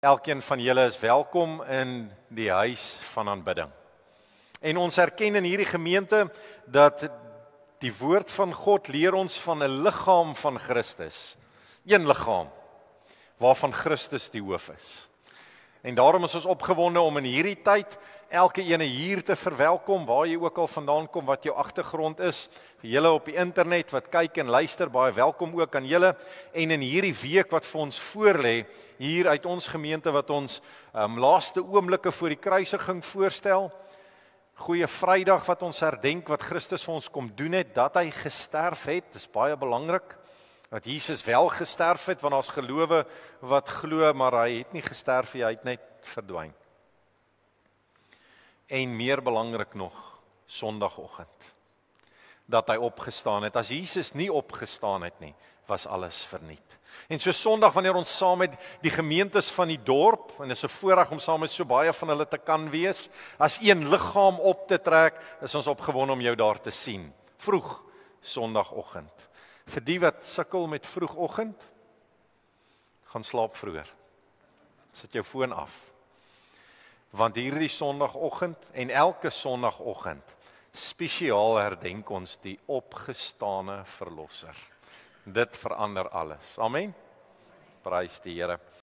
Elkeen van julle is welkom in die huis van aanbidding. En ons erken in hierdie gemeente dat die woord van God leer ons van 'n liggaam van Christus. Een liggaam waarvan Christus die hoof is. En daarom is ons opgewonde om in hierdie tyd elke ene hier te verwelkom, waar jy ook al vandaan kom, wat jou agtergrond is. Vir julle op die internet wat kyk en luister, baie welkom ook aan julle. En in hierdie week wat vir ons voorlê, hier uit ons gemeente wat ons laaste oomblikke voor die kruisiging voorstel. Goeie Vrydag wat ons herdenk wat Christus vir ons kom doen het, dat hy gesterf het, dis baie belangrik. Dat Jesus wel gesterf het, want ons gelowe wat glo, maar hy het nie gesterf nie, hy het net verdwyn. En meer belangrik nog, Sondagoggend, dat hy opgestaan het. As Jesus nie opgestaan het nie, was alles verniet. En so Sondag, wanneer ons saam met die gemeentes van die dorp, en dit is 'n voorreg om saam met so baie van hulle te kan wees, as een liggaam op te trek, is ons opgewonde om jou daar te sien. Vroeg, Sondagoggend. Vir die wat sukkel met vroegoggend, gaan slaap vroeër. Sit jou foon af. Want hierdie Sondagoggend en elke Sondagoggend spesiaal herdenk ons die opgestane verlosser. Dit verander alles. Amen. Prys die Here.